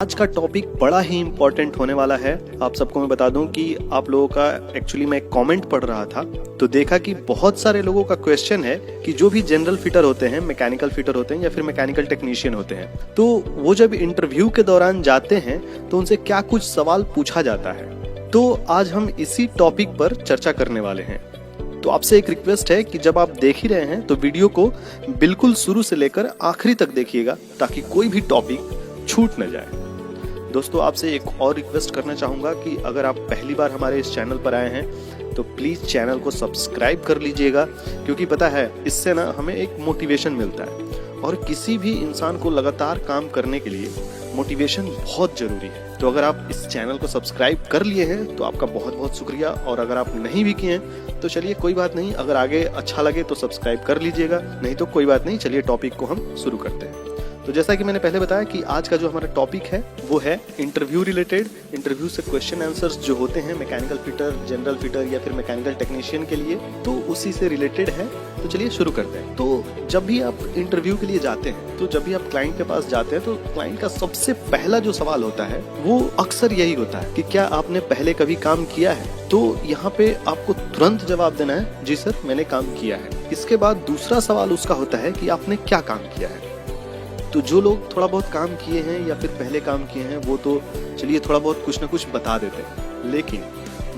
आज का टॉपिक बड़ा ही इम्पोर्टेंट होने वाला है। आप सबको मैं बता दूं कि आप लोगों का एक्चुअली मैं कमेंट पढ़ रहा था तो देखा कि बहुत सारे लोगों का क्वेश्चन है कि जो भी जनरल फिटर होते हैं, मैकेनिकल फिटर होते हैं या फिर मैकेनिकल टेक्नीशियन होते हैं, तो वो जब इंटरव्यू के दौरान जाते हैं तो उनसे क्या कुछ सवाल पूछा जाता है। तो आज हम इसी टॉपिक पर चर्चा करने वाले हैं। तो आपसे एक रिक्वेस्ट है कि जब आप देख ही रहे हैं तो वीडियो को बिल्कुल शुरू से लेकर आखिरी तक देखिएगा ताकि कोई भी टॉपिक छूट न जाए। दोस्तों, आपसे एक और रिक्वेस्ट करना चाहूँगा कि अगर आप पहली बार हमारे इस चैनल पर आए हैं तो प्लीज़ चैनल को सब्सक्राइब कर लीजिएगा, क्योंकि पता है इससे ना हमें एक मोटिवेशन मिलता है और किसी भी इंसान को लगातार काम करने के लिए मोटिवेशन बहुत ज़रूरी है। तो अगर आप इस चैनल को सब्सक्राइब कर लिए हैं तो आपका बहुत बहुत शुक्रिया, और अगर आप नहीं भी किए हैं तो चलिए कोई बात नहीं, अगर आगे अच्छा लगे तो सब्सक्राइब कर लीजिएगा, नहीं तो कोई बात नहीं। चलिए टॉपिक को हम शुरू करते हैं। तो जैसा कि मैंने पहले बताया कि आज का जो हमारा टॉपिक है वो है इंटरव्यू रिलेटेड। इंटरव्यू से क्वेश्चन आंसर्स जो होते हैं मैकेनिकल फिटर, जनरल फिटर या फिर मैकेनिकल टेक्नीशियन के लिए, तो उसी से रिलेटेड है। तो चलिए शुरू करते हैं। तो जब भी आप इंटरव्यू के लिए जाते हैं, तो जब भी आप क्लाइंट के पास जाते हैं तो क्लाइंट का सबसे पहला जो सवाल होता है वो अक्सर यही होता है कि क्या आपने पहले कभी काम किया है। तो यहाँ पे आपको तुरंत जवाब देना है, जी सर मैंने काम किया है। इसके बाद दूसरा सवाल उसका होता है कि आपने क्या काम किया है। तो जो लोग थोड़ा बहुत काम किए हैं या फिर पहले काम किए हैं वो तो चलिए थोड़ा बहुत कुछ ना कुछ बता देते हैं, लेकिन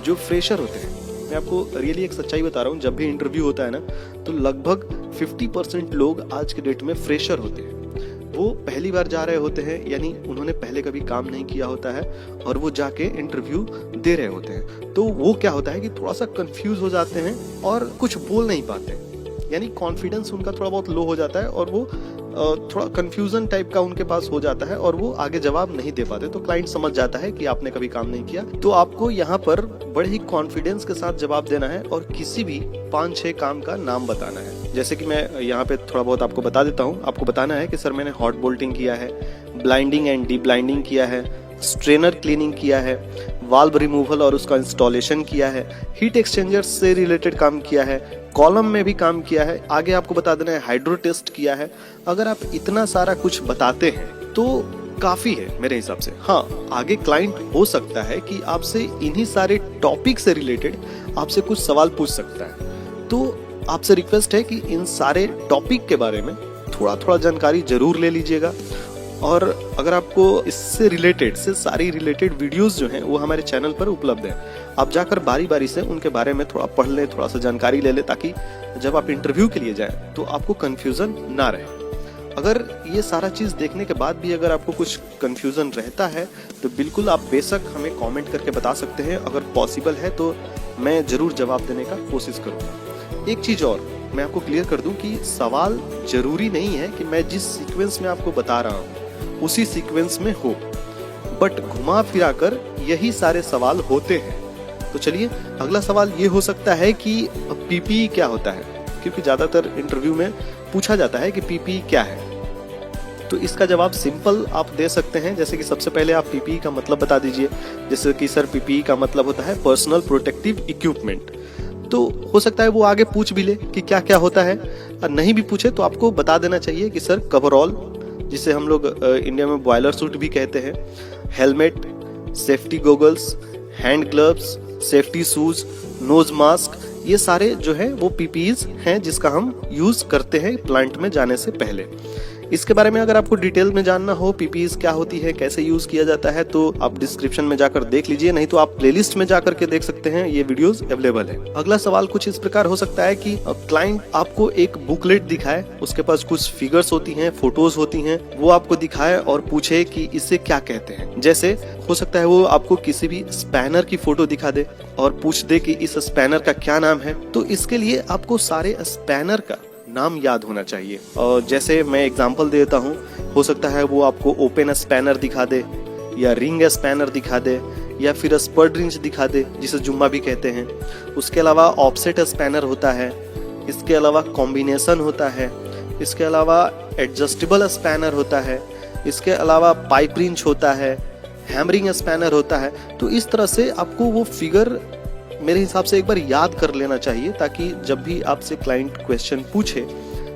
जो फ्रेशर होते हैं, मैं आपको रियली एक सच्चाई बता रहा हूँ, जब भी इंटरव्यू होता है ना तो लगभग 50% लोग आज के डेट में फ्रेशर होते हैं। वो पहली बार जा रहे होते हैं, यानी उन्होंने पहले कभी काम नहीं किया होता है और वो जाके इंटरव्यू दे रहे होते हैं। तो वो क्या होता है कि थोड़ा सा कंफ्यूज हो जाते हैं और कुछ बोल नहीं पाते, यानी कॉन्फिडेंस उनका थोड़ा बहुत लो हो जाता है और वो थोड़ा कंफ्यूजन टाइप का उनके पास हो जाता है और वो आगे जवाब नहीं दे पाते। तो क्लाइंट समझ जाता है कि आपने कभी काम नहीं किया। तो आपको यहाँ पर बड़े ही कॉन्फिडेंस के साथ जवाब देना है और किसी भी 5-6 काम का नाम बताना है। जैसे कि मैं यहाँ पे थोड़ा बहुत आपको बता देता हूँ। आपको बताना है कि सर मैंने हॉट बोल्टिंग किया है, ब्लाइंडिंग एंड डी ब्लाइंडिंग किया है, स्ट्रेनर क्लीनिंग किया है, वाल्व रिमूवल और उसका इंस्टॉलेशन किया है, हीट एक्सचेंजर से रिलेटेड काम किया है, कॉलम में भी काम किया है। आगे आपको बता देना है हाइड्रो टेस्ट किया है। अगर आप इतना सारा कुछ बताते हैं तो काफी है मेरे हिसाब से। हाँ, आगे क्लाइंट हो सकता है कि आपसे इन्हीं सारे टॉपिक से रिलेटेड आपसे कुछ सवाल पूछ सकता है। तो आपसे रिक्वेस्ट है कि इन सारे टॉपिक के बारे में थोड़ा थोड़ा जानकारी जरूर ले लीजिएगा। और अगर आपको इससे रिलेटेड से सारी रिलेटेड वीडियोस जो हैं वो हमारे चैनल पर उपलब्ध हैं, आप जाकर बारी बारी से उनके बारे में थोड़ा पढ़ लें, थोड़ा सा जानकारी ले लें, ताकि जब आप इंटरव्यू के लिए जाएं तो आपको कंफ्यूजन ना रहे। अगर ये सारा चीज़ देखने के बाद भी अगर आपको कुछ कंफ्यूजन रहता है तो बिल्कुल आप बेशक हमें कमेंट करके बता सकते हैं। अगर पॉसिबल है तो मैं ज़रूर जवाब देने का कोशिश करूँगा। एक चीज़ और मैं आपको क्लियर कर दूँ कि सवाल ज़रूरी नहीं है कि मैं जिस सीक्वेंस में आपको बता रहा हूँ उसी सीक्वेंस में हो, बट घुमा फिरा कर यही सारे सवाल होते हैं। तो चलिए अगला सवाल ये हो सकता है कि पीपीई क्या होता है, क्योंकि ज़्यादातर इंटरव्यू में पूछा जाता है कि पीपीई क्या है। तो इसका जवाब सिंपल आप दे सकते हैं। जैसे कि सबसे पहले आप पीपीई का मतलब बता दीजिए। जैसे कि सर पीपीई का मतलब होता है पर्सनल प्रोटेक्टिव इक्विपमेंट। तो हो सकता है वो आगे पूछ भी ले कि क्या क्या होता है, और नहीं भी पूछे तो आपको बता देना चाहिए कि सर कवरऑल, जिसे हम लोग इंडिया में बॉयलर सूट भी कहते हैं, helmet, safety goggles, hand gloves, safety shoes, nose mask, ये सारे जो है वो पीपीईज हैं जिसका हम यूज करते हैं प्लांट में जाने से पहले। इसके बारे में अगर आपको डिटेल में जानना हो पीपीईज क्या होती है, कैसे यूज किया जाता है, तो आप डिस्क्रिप्शन में जाकर देख लीजिए, नहीं तो आप प्लेलिस्ट में जाकर के देख सकते हैं, ये वीडियोस अवेलेबल है। अगला सवाल कुछ इस प्रकार हो सकता है कि क्लाइंट आपको एक बुकलेट दिखाए, उसके पास कुछ फिगर्स होती हैं, फोटोज होती हैं, वो आपको दिखाए और पूछे कि इसे क्या कहते हैं। जैसे हो सकता है वो आपको किसी भी स्पैनर की फोटो दिखा दे और पूछ दे कि इस स्पैनर का क्या नाम है। तो इसके लिए आपको सारे स्पैनर का नाम याद होना चाहिए। और जैसे मैं एग्जांपल देता हूँ, हो सकता है वो आपको ओपन स्पैनर दिखा दे या रिंग स्पैनर दिखा दे या फिर स्पर्ड रिंच दिखा दे, जिसे जुम्मा भी कहते हैं। उसके अलावा ऑफसेट स्पैनर होता है, इसके अलावा कॉम्बिनेशन होता है, इसके अलावा एडजस्टेबल स्पैनर होता है, इसके अलावा पाइप रिंच होता है, हैमरिंग स्पैनर होता है। तो इस तरह से आपको वो फिगर मेरे हिसाब से एक बार याद कर लेना चाहिए, ताकि जब भी आपसे क्लाइंट क्वेश्चन पूछे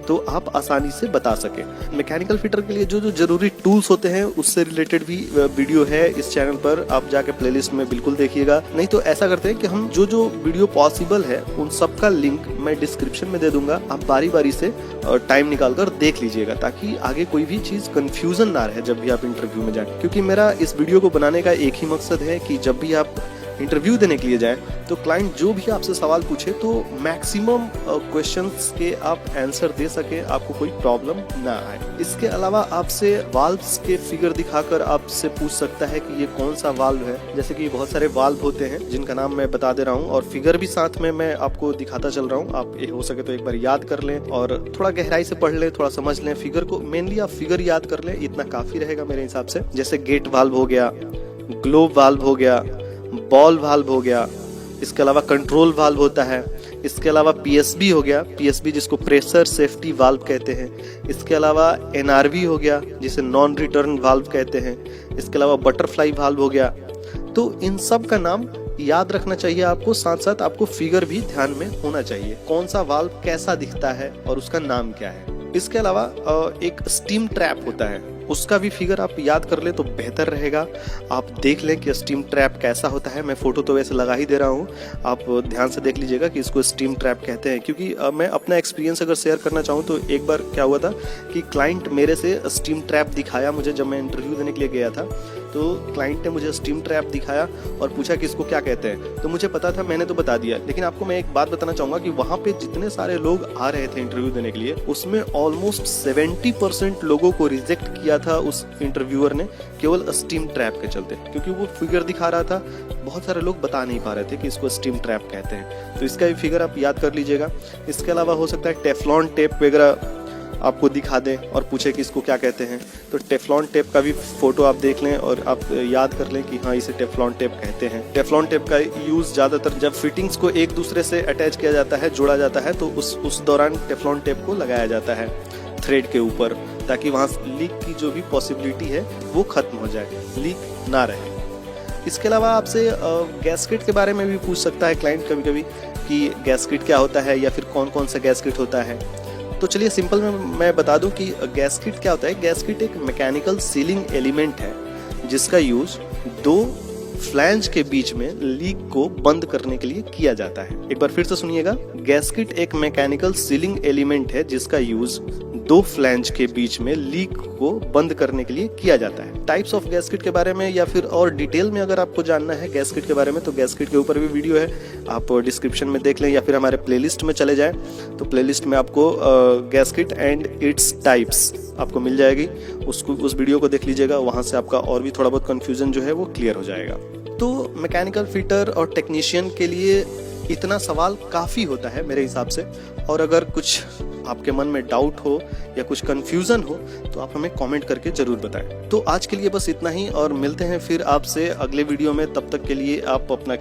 तो आप आसानी से बता सके। मैकेनिकल फिटर के लिए जो जो जरूरी टूल्स होते हैं उससे रिलेटेड भी वीडियो है इस चैनल पर, आप जाके प्लेलिस्ट में बिल्कुल देखिएगा। नहीं तो ऐसा करते हैं कि हम जो जो वीडियो पॉसिबल है उन सब का लिंक मैं डिस्क्रिप्शन में दे दूंगा, आप बारी बारी से टाइम निकाल कर देख लीजिएगा, ताकि आगे कोई भी चीज कंफ्यूजन ना रहे जब भी आप इंटरव्यू में जाए। क्योंकि मेरा इस वीडियो को बनाने का एक ही मकसद है कि जब भी आप इंटरव्यू देने के लिए जाएं तो क्लाइंट जो भी आपसे सवाल पूछे तो मैक्सिमम क्वेश्चंस के आप आंसर दे सके, आपको कोई प्रॉब्लम ना आए। इसके अलावा आपसे वाल्व्स के फिगर दिखाकर आपसे पूछ सकता है कि ये कौन सा वाल्व है। जैसे कि बहुत सारे वाल्व होते हैं जिनका नाम मैं बता दे रहा हूँ और फिगर भी साथ में मैं आपको दिखाता चल रहा हूँ। आप ये हो सके तो एक बार याद कर लें और थोड़ा गहराई से पढ़ लें, थोड़ा समझ लें फिगर को। मेनली आप फिगर याद कर लें, इतना काफी रहेगा मेरे हिसाब से। जैसे गेट वाल्व हो गया, ग्लोब वाल्व हो गया, बॉल वाल्व हो गया, इसके अलावा कंट्रोल वाल्व होता है, इसके अलावा पीएसबी हो गया, पीएसबी जिसको प्रेशर सेफ्टी वाल्व कहते हैं, इसके अलावा एनआरवी हो गया जिसे नॉन रिटर्न वाल्व कहते हैं, इसके अलावा बटरफ्लाई वाल्व हो गया। तो इन सब का नाम याद रखना चाहिए आपको, साथ साथ आपको फिगर भी ध्यान में होना चाहिए, कौन सा वाल्व कैसा दिखता है और उसका नाम क्या है। इसके अलावा एक स्टीम ट्रैप होता है, उसका भी फिगर आप याद कर ले तो बेहतर रहेगा। आप देख लें कि स्टीम ट्रैप कैसा होता है, मैं फोटो तो वैसे लगा ही दे रहा हूँ, आप ध्यान से देख लीजिएगा कि इसको स्टीम ट्रैप कहते हैं। क्योंकि मैं अपना एक्सपीरियंस अगर शेयर करना चाहूँ तो एक बार क्या हुआ था कि क्लाइंट मेरे से स्टीम ट्रैप दिखाया मुझे, जब मैं इंटरव्यू देने के लिए गया था तो क्लाइंट ने मुझे स्टीम ट्रैप दिखाया और पूछा कि इसको क्या कहते हैं। तो मुझे पता था, मैंने तो बता दिया, लेकिन आपको मैं एक बात बताना चाहूंगा कि वहां पे जितने सारे लोग आ रहे थे इंटरव्यू देने के लिए उसमें ऑलमोस्ट 70% लोगों को रिजेक्ट किया था उस इंटरव्यूअर ने, केवल स्टीम ट्रैप के चलते, क्योंकि वो फिगर दिखा रहा था। बहुत सारे लोग बता नहीं पा रहे थे कि इसको स्टीम ट्रैप कहते हैं, तो इसका भी फिगर आप याद कर लीजिएगा। इसके अलावा हो सकता है टेफ्लॉन टेप वगैरह आपको दिखा दें और पूछे कि इसको क्या कहते हैं, तो टेफ्लॉन टेप का भी फोटो आप देख लें और आप याद कर लें कि हाँ इसे टेफ्लॉन टेप कहते हैं। टेफ्लॉन टेप का यूज ज्यादातर जब फिटिंग्स को एक दूसरे से अटैच किया जाता है, जोड़ा जाता है, तो उस दौरान टेफ्लॉन टेप को लगाया जाता है थ्रेड के ऊपर, ताकि वहां लीक की जो भी पॉसिबिलिटी है वो खत्म हो जाए, लीक ना रहे। इसके अलावा आपसे गैस्केट के बारे में भी पूछ सकता है क्लाइंट कभी कभी कि गैस्केट क्या होता है या फिर कौन कौन सा गैस्केट होता है। तो चलिए सिंपल में मैं बता दूं कि गैस्केट क्या होता है। गैस्केट एक मैकेनिकल सीलिंग एलिमेंट है जिसका यूज दो फ्लैंज के बीच में लीक को बंद करने के लिए किया जाता है। एक बार फिर से सुनिएगा, गैस्केट एक मैकेनिकल सीलिंग एलिमेंट है जिसका यूज दो फ्लैंज के बीच में लीक को बंद करने के लिए किया जाता है। टाइप्स ऑफ गैस्केट के बारे में या फिर और डिटेल में अगर आपको जानना है गैस्केट के बारे में तो गैस्केट के ऊपर भी वीडियो है, आप डिस्क्रिप्शन में देख लें या फिर हमारे प्लेलिस्ट में चले जाएं तो प्लेलिस्ट में आपको गैस्केट एंड इट्स टाइप्स आपको मिल जाएगी, उस वीडियो को देख लीजिएगा, वहां से आपका और भी थोड़ा बहुत कंफ्यूजन जो है वो क्लियर हो जाएगा। तो मैकेनिकल फिटर और टेक्नीशियन के लिए इतना सवाल काफी होता है मेरे हिसाब से, और अगर कुछ आपके मन में डाउट हो या कुछ कंफ्यूजन हो तो आप हमें कमेंट करके जरूर बताएं। तो आज के लिए बस इतना ही और मिलते हैं फिर आपसे अगले वीडियो में, तब तक के लिए आप अपना